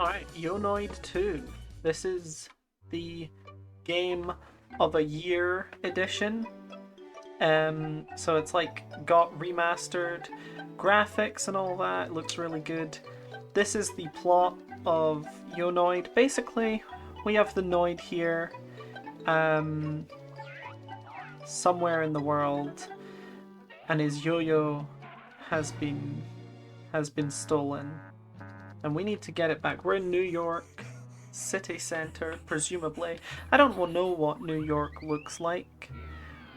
Alright, Noid 2. This is the game of a year edition. So it's like got remastered graphics and all that. It looks really good. This is the plot of Noid. Basically, we have the Noid here, somewhere in the world, and his yo-yo has been stolen, and we need to get it back. We're in New York city center, presumably. I don't know what New York looks like,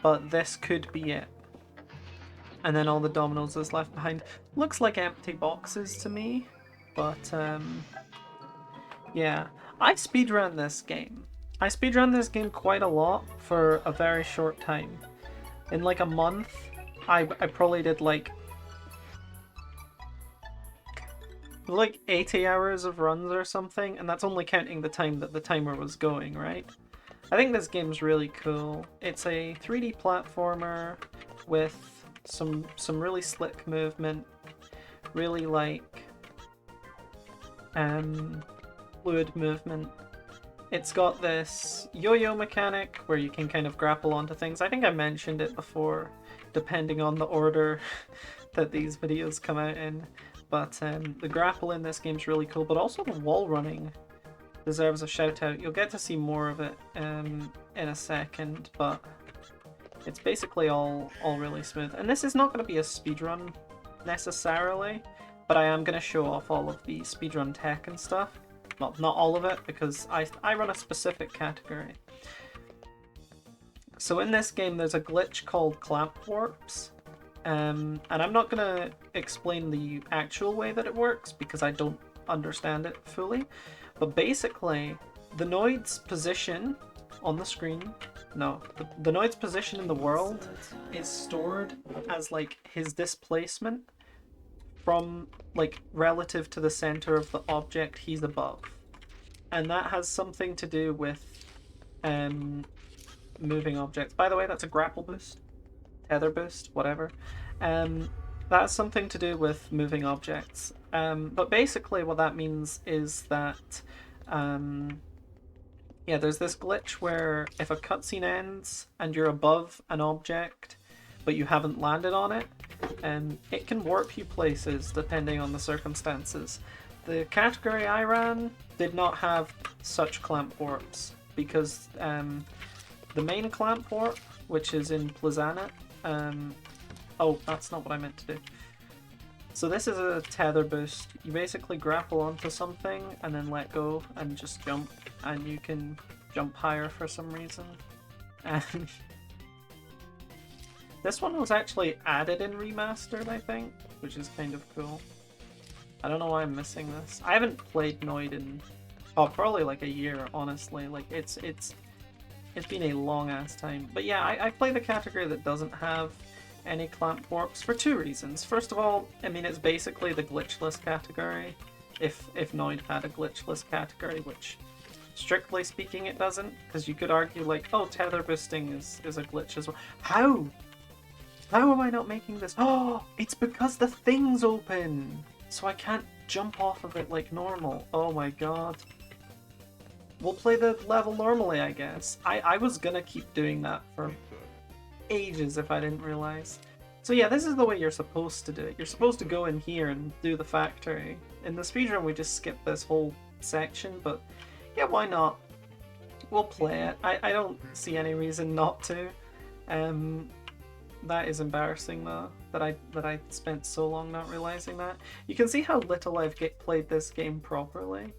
but this could be it. And then all the dominoes is left behind. Looks like empty boxes to me, but yeah. I speedrun this game. I speedrun this game quite a lot for a very short time. In like a month, I probably did like 80 hours of runs or something, and that's only counting the time that the timer was going, right? I think this game's really cool. It's a 3D platformer with some really slick movement, really like fluid movement. It's got this yo-yo mechanic where you can kind of grapple onto things. I think I mentioned it before, depending on the order that these videos come out in. But the grapple in this game's really cool, but also the wall running deserves a shout out. You'll get to see more of it in a second, but it's basically all really smooth. And this is not going to be a speedrun necessarily, but I am going to show off all of the speedrun tech and stuff. Not all of it, because I run a specific category. So in this game there's a glitch called clamp warps. And I'm not going to explain the actual way that it works because I don't understand it fully. But basically, the Noid's position on the screen, the Noid's position in the world is stored as like his displacement from like relative to the center of the object he's above. And that has something to do with moving objects. By the way, that's a grapple boost. Tether boost, whatever. That has something to do with moving objects. But basically what that means is that yeah, there's this glitch where if a cutscene ends and you're above an object but you haven't landed on it, it can warp you places depending on the circumstances. The category I ran did not have such clamp warps because the main clamp warp, which is in Plazanet, oh, that's not what I meant to do. So this is a tether boost. You basically grapple onto something and then let go and just jump, and you can jump higher for some reason. And this one was actually added in remastered, I think, which is kind of cool. I don't know why I'm missing this. I haven't played Noid in probably like a year, honestly. Like it's been a long ass time. But yeah, I play the category that doesn't have any clamp warps for two reasons. First of all, I mean, it's basically the glitchless category. If Noid had a glitchless category, which strictly speaking it doesn't, because you could argue like, oh, tether boosting is a glitch as well. How am I not making this? Oh, it's because the thing's open, so I can't jump off of it like normal. Oh my god. We'll play the level normally, I guess. I was gonna keep doing that for ages if I didn't realize. So yeah, this is the way you're supposed to do it. You're supposed to go in here and do the factory. In the speedrun we just skip this whole section, but yeah, why not? We'll play it. I don't see any reason not to. That is embarrassing though, that I spent so long not realizing that. You can see how little I've played this game properly.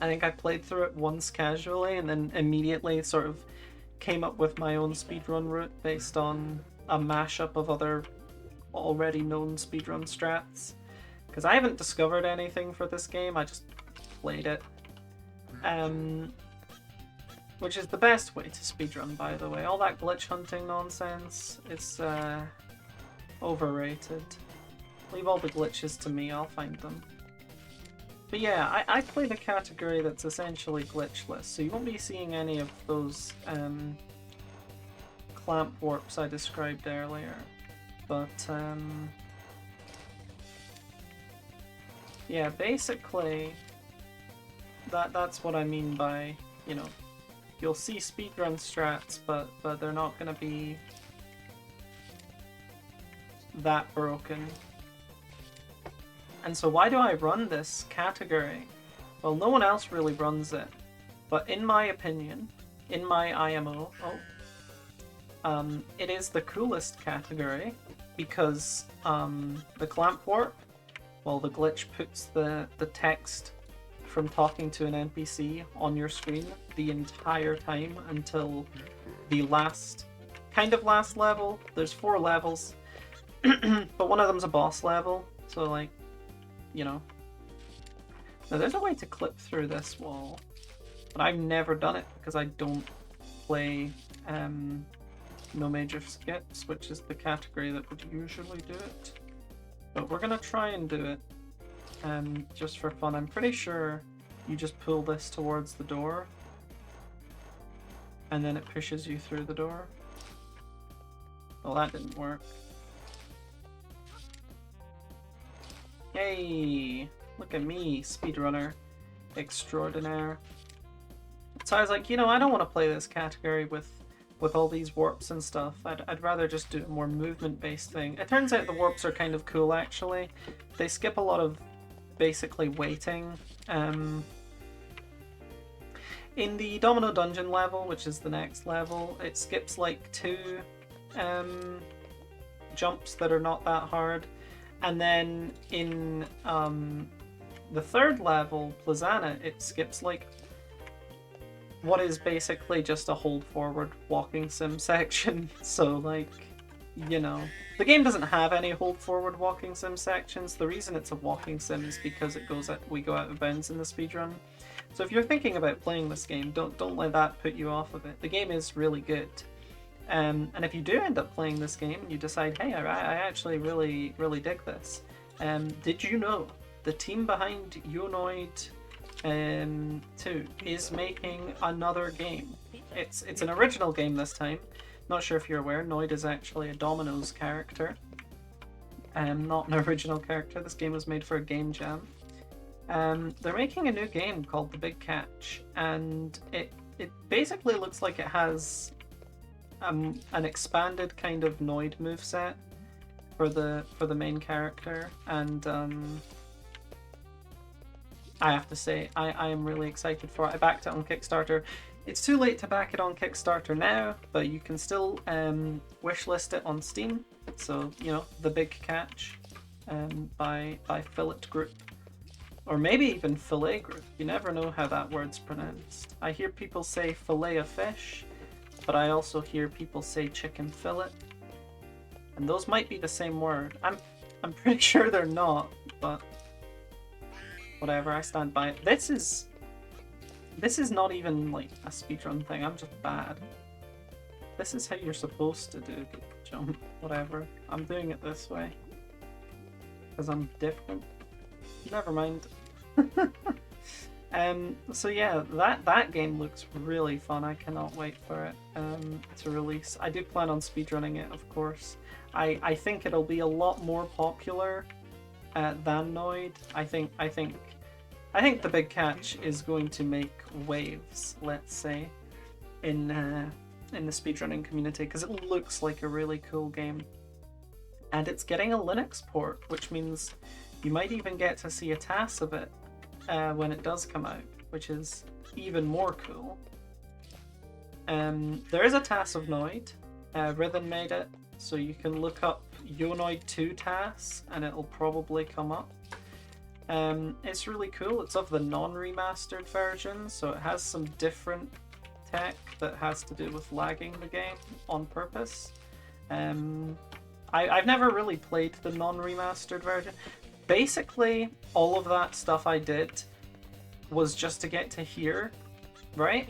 I think I played through it once casually and then immediately sort of came up with my own speedrun route based on a mashup of other already known speedrun strats. Because I haven't discovered anything for this game, I just played it. Which is the best way to speedrun, by the way. All that glitch hunting nonsense is overrated. Leave all the glitches to me, I'll find them. But yeah, I played a category that's essentially glitchless, so you won't be seeing any of those clamp warps I described earlier. But yeah, basically that's what I mean by, you know, you'll see speedrun strats, but they're not gonna be that broken. And so why do I run this category? Well, no one else really runs it, but in my opinion, in my IMO, it is the coolest category because the clamp warp, well, the glitch puts the text from talking to an NPC on your screen the entire time until the last level. There's 4 levels, but one of them's a boss level, so like, you know. Now there's a way to clip through this wall, but I've never done it because I don't play No Major Skips, which is the category that would usually do it. But we're gonna try and do it, just for fun. I'm pretty sure you just pull this towards the door, and then it pushes you through the door. Well, that didn't work. Yay! Look at me, speedrunner extraordinaire. So I was like, you know, I don't want to play this category with all these warps and stuff. I'd rather just do a more movement-based thing. It turns out the warps are kind of cool, actually. They skip a lot of basically waiting. In the Domino Dungeon level, which is the next level, it skips like 2 jumps that are not that hard. And then in the 3rd level, Plazana, it skips like what is basically just a hold forward walking sim section. So like, you know, the game doesn't have any hold forward walking sim sections. The reason it's a walking sim is because we go out of bounds in the speedrun. So if you're thinking about playing this game, don't let that put you off of it. The game is really good. And if you do end up playing this game and you decide, hey, I actually really dig this, did you know the team behind Noid 2 is making another game? It's an original game this time. Not sure if you're aware, Noid is actually a Domino's character, not an original character. This game was made for a game jam. They're making a new game called The Big Catch, and it basically looks like it has an expanded kind of Noid moveset for the main character, and I have to say I am really excited for it. I backed it on Kickstarter. It's too late to back it on Kickstarter now, but you can still wishlist it on Steam. So, you know, The Big Catch by Fillet Group, or maybe even Fillet Group. You never know how that word's pronounced. I hear people say fillet of fish, but I also hear people say chicken fillet, and those might be the same word. I'm pretty sure they're not, but whatever, I stand by it. This is not even like a speedrun thing, I'm just bad. This is how you're supposed to do the jump, whatever. I'm doing it this way because I'm different. Never mind. So yeah, that game looks really fun. I cannot wait for it to release. I do plan on speedrunning it, of course. I think it'll be a lot more popular than Noid. I think The Big Catch is going to make waves, let's say, in the speedrunning community, because it looks like a really cool game. And it's getting a Linux port, which means you might even get to see a TAS of it when it does come out, which is even more cool. There is a TAS of Noid. Rhythm made it, so you can look up Noid 2 TAS and it'll probably come up. It's really cool. It's of the non-remastered version, so it has some different tech that has to do with lagging the game on purpose. I've never really played the non-remastered version. Basically, all of that stuff I did was just to get to here, right?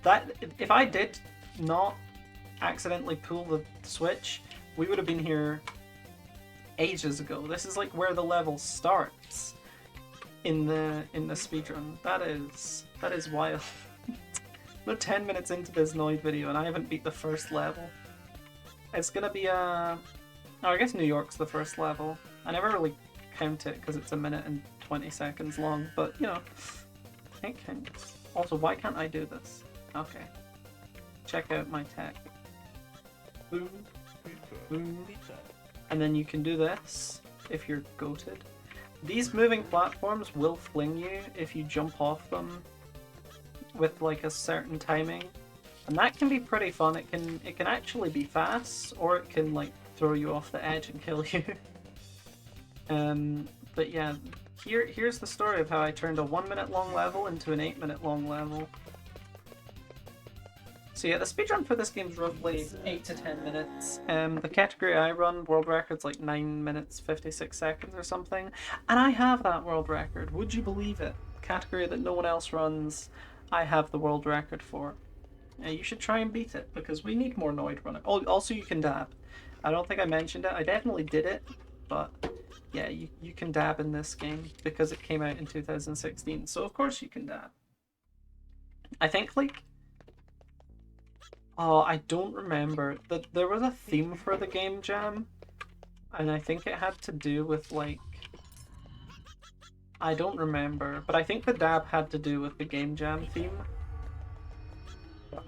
That if I did not accidentally pull the switch, we would have been here ages ago. This is like where the level starts in the speedrun. That is wild. We're 10 minutes into this Noid video and I haven't beat the first level. It's gonna be oh, I guess New York's the first level. I never really count it because it's 1 minute and 20 seconds long, but you know, It counts. Also, why can't I do this? Okay. Check out my tech. Boom. Boom. And then you can do this if you're goated. These moving platforms will fling you if you jump off them with like a certain timing. And that can be pretty fun. It can actually be fast, or it can like throw you off the edge and kill you. But yeah, here's the story of how I turned a 1 minute long level into an 8 minute long level. So yeah, the speedrun for this game is roughly 8 to 10 minutes. The category I run, world record's like 9 minutes 56 seconds or something. And I have that world record. Would you believe it? Category that no one else runs, I have the world record for. You should try and beat it, because we need more Noid running. Oh, also you can dab. I don't think I mentioned it. I definitely did it, but yeah, you can dab in this game because it came out in 2016. So of course you can dab. I think like... Oh, I don't remember. There was a theme for the game jam, and I think it had to do with like... I don't remember, but I think the dab had to do with the game jam theme.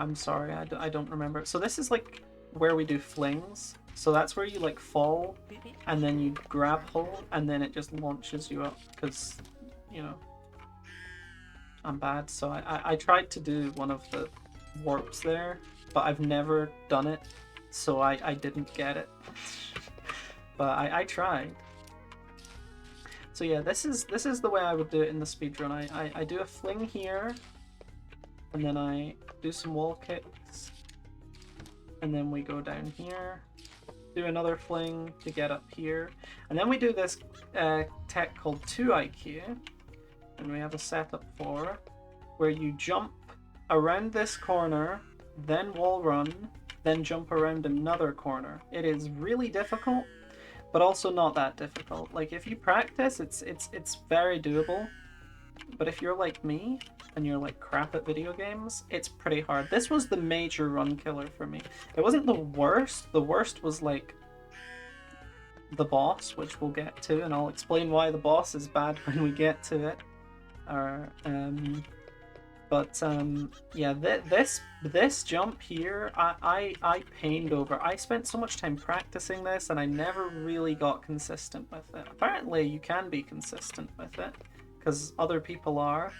I'm sorry, I don't remember. So this is like where we do flings. So that's where you like fall, and then you grab hold, and then it just launches you up, because, you know, I'm bad. So I tried to do one of the warps there, but I've never done it, so I didn't get it. But I tried. So yeah, this is the way I would do it in the speedrun. I do a fling here, and then I do some wall kicks, and then we go down here, do another fling to get up here, and then we do this tech called 2IQ, and we have a setup for where you jump around this corner, then wall run, then jump around another corner. It is really difficult, but also not that difficult. Like if you practice, it's very doable. But if you're like me and you're like crap at video games, it's pretty hard. This was the major run killer for me. It wasn't the worst. The worst was like the boss, which we'll get to, and I'll explain why the boss is bad when we get to it. Yeah, this jump here, I pained over. I spent so much time practicing this, and I never really got consistent with it. Apparently, you can be consistent with it, because other people are,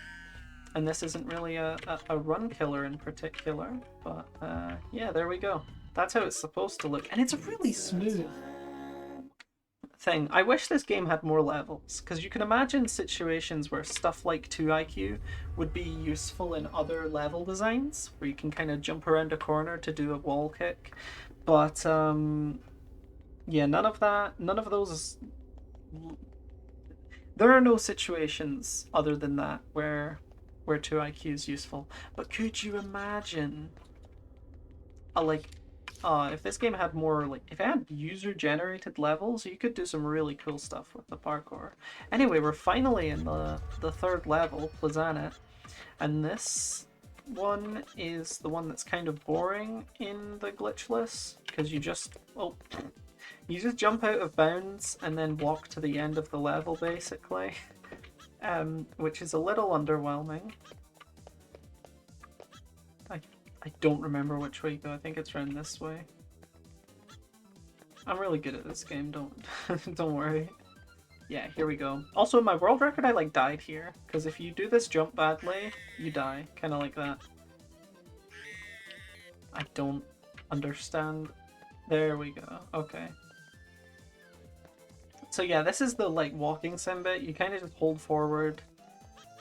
and this isn't really a run killer in particular. But yeah, there we go. That's how it's supposed to look, and it's a really smooth thing. I wish this game had more levels, because you can imagine situations where stuff like 2IQ would be useful in other level designs, where you can kind of jump around a corner to do a wall kick. But yeah, none of those. There are no situations other than that where 2IQ is useful. But could you imagine if this game had more, like, if it had user-generated levels, you could do some really cool stuff with the parkour. Anyway, we're finally in the third level, Plazanet, and this one is the one that's kind of boring in the glitchless, because you just jump out of bounds and then walk to the end of the level, basically, which is a little underwhelming. I don't remember which way you go. I think it's around this way. I'm really good at this game, don't worry. Yeah, here we go. Also, my world record, I like died here, because if you do this jump badly, you die. Kind of like that. I don't understand. There we go. Okay. So yeah, this is the like walking sim bit. You kind of just hold forward,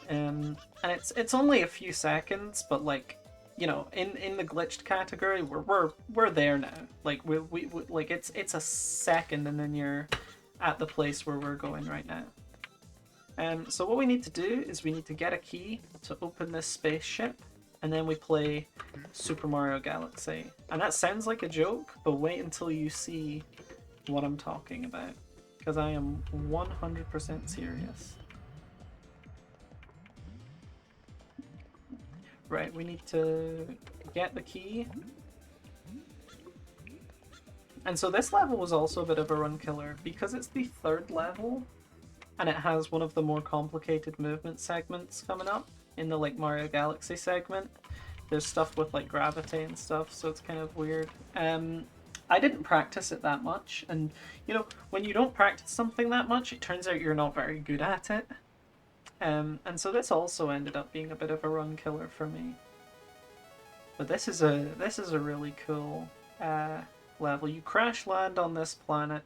and it's only a few seconds, but like, you know, in the glitched category, we're there now. Like we like it's a second, and then you're at the place where we're going right now. So what we need to do is we need to get a key to open this spaceship, and then we play Super Mario Galaxy. And that sounds like a joke, but wait until you see what I'm talking about, because I am 100% serious. Right, we need to get the key. And so this level was also a bit of a run killer, because it's the third level, and it has one of the more complicated movement segments coming up. in the like Mario Galaxy segment. There's stuff with like gravity and stuff, so it's kind of weird. I didn't practice it that much, and you know, when you don't practice something that much, it turns out you're not very good at it. And so this also ended up being a bit of a run killer for me. But this is a really cool level. You crash land on this planet.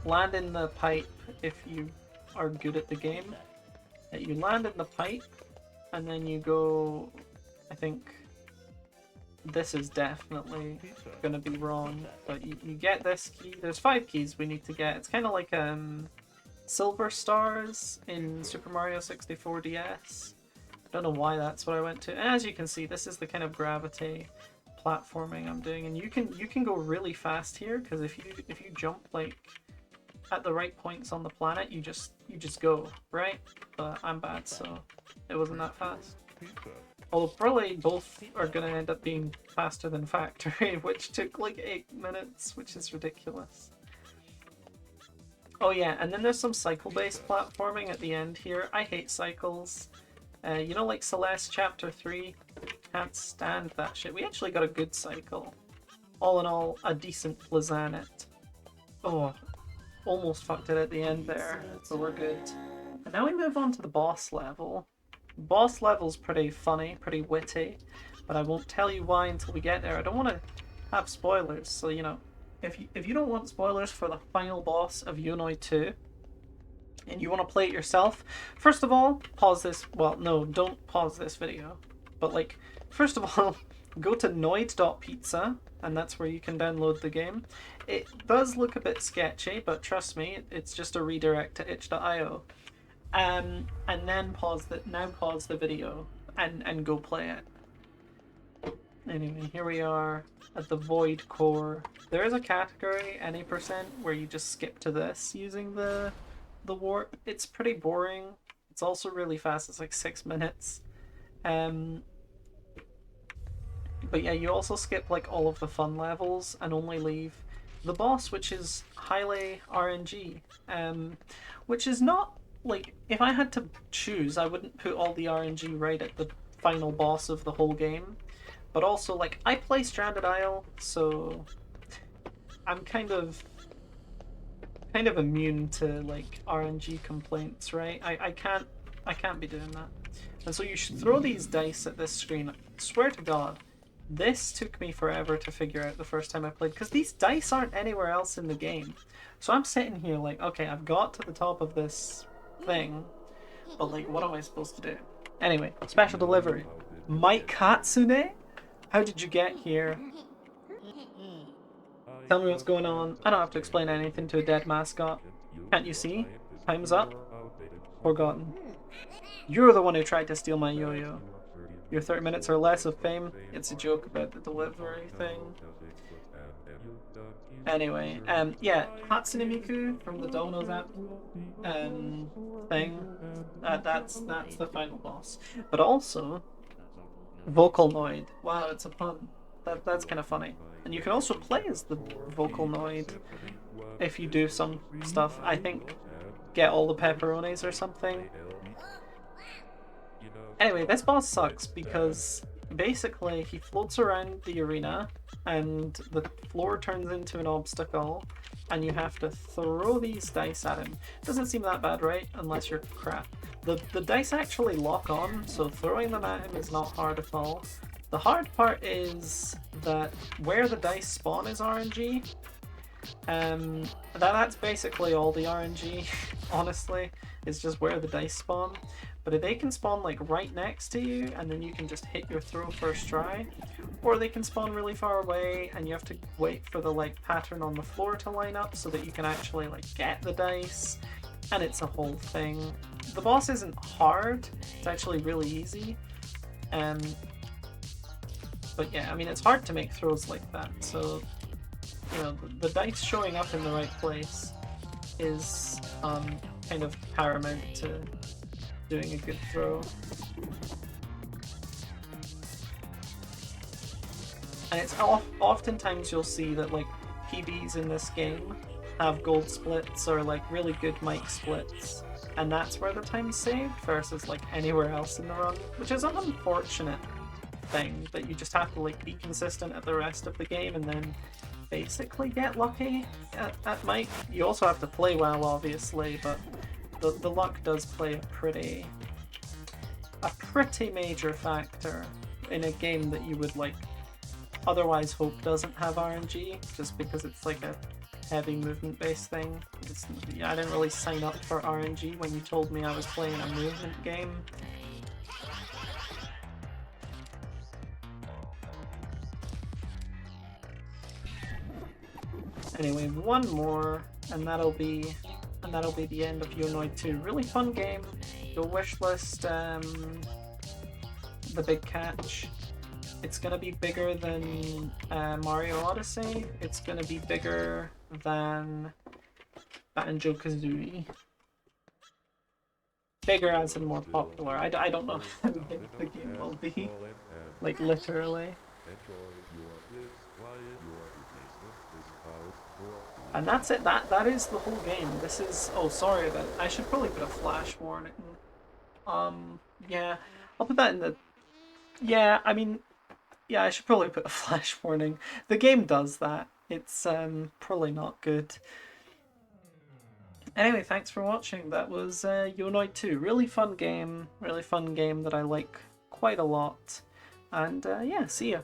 Land in the pipe if you are good at the game. You land in the pipe, and then you go, I think this is definitely going to be wrong, but you get this key. There's 5 keys we need to get. It's kind of like silver stars in Super Mario 64 DS. I don't know why that's what I went to. And as you can see, this is the kind of gravity platforming I'm doing, and you can go really fast here, because if you jump like at the right points on the planet, you just go, right? But I'm bad, so it wasn't that fast. Although probably both are going to end up being faster than Factory, which took like 8 minutes, which is ridiculous. Oh yeah, and then there's some cycle-based platforming at the end here. I hate cycles. You know, like Celeste Chapter 3? Can't stand that shit. We actually got a good cycle. All in all, a decent Plazanet. Oh, almost fucked it at the end there, but we're good. And now we move on to the boss level. Boss level's pretty funny, pretty witty, but I won't tell you why until we get there. I don't want to have spoilers, so you know, if you don't want spoilers for the final boss of Noid 2, and you want to play it yourself, first of all, pause this. Well, no, don't pause this video. But like, first of all, go to noid.pizza, and that's where you can download the game. It does look a bit sketchy, but trust me, it's just a redirect to itch.io. And then pause the video and go play it. Anyway, here we are at the Void Core. There is a category, any percent, where you just skip to this using the warp. It's pretty boring. It's also really fast. It's like 6 minutes. But yeah, you also skip like all of the fun levels and only leave the boss, which is highly RNG. Which is not, like, if I had to choose, I wouldn't put all the RNG right at the final boss of the whole game. But also, like, I play Stranded Isle, so I'm kind of immune to like RNG complaints, right? I can't be doing that. And so you should throw these dice at this screen. I swear to God, this took me forever to figure out the first time I played, because these dice aren't anywhere else in the game. So I'm sitting here like, okay, I've got to the top of this thing, but like, what am I supposed to do? Anyway, special delivery. Mike Hatsune? How did you get here? Tell me what's going on. I don't have to explain anything to a dead mascot. Can't you see? Time's up. Forgotten. You're the one who tried to steal my yo-yo. Your 30 minutes or less of fame. It's a joke about the delivery thing. Anyway, yeah, Hatsune Miku from the Domino's app thing. That's the final boss. But also, Vocal Noid. Wow, it's a pun. That's kind of funny. And you can also play as the Vocal Noid if you do some stuff. I think get all the pepperonis or something. Anyway, this boss sucks because basically he floats around the arena and the floor turns into an obstacle and you have to throw these dice at him. Doesn't seem that bad, right? Unless you're crap. The dice actually lock on, so throwing them at him is not hard at all. The hard part is that where the dice spawn is RNG. That's basically all the RNG, honestly. It's just where the dice spawn. But they can spawn like right next to you and then you can just hit your throw first try. Or they can spawn really far away and you have to wait for the like pattern on the floor to line up so that you can actually like get the dice. And it's a whole thing. The boss isn't hard, it's actually really easy. But yeah, I mean, it's hard to make throws like that, so, you know, the dice showing up in the right place is kind of paramount to doing a good throw. And it's oftentimes you'll see that, like, PBs in this game have gold splits or, like, really good mic splits. and that's where the time's saved versus like anywhere else in the run, which is an unfortunate thing that you just have to like be consistent at the rest of the game and then basically get lucky at mic. You also have to play well, obviously, but the luck does play a pretty major factor in a game that you would like otherwise hope doesn't have RNG, just because it's like a heavy movement based thing. I didn't really sign up for RNG when you told me I was playing a movement game. Anyway, one more, and that'll be the end of Noid 2. Really fun game. Go wishlist the big catch. It's gonna be bigger than Mario Odyssey. It's gonna be bigger than Banjo-Kazooie. Bigger as in more popular. I don't know how big the game will be. Like, literally. And that's it. That is the whole game. This is... Oh, sorry, I should probably put a flash warning. Yeah. I'll put that in the... Yeah, I mean... Yeah, I should probably put a flash warning. The game does that. It's probably not good. Anyway, thanks for watching. That was Noid 2. Really fun game that I like quite a lot. And yeah, see ya.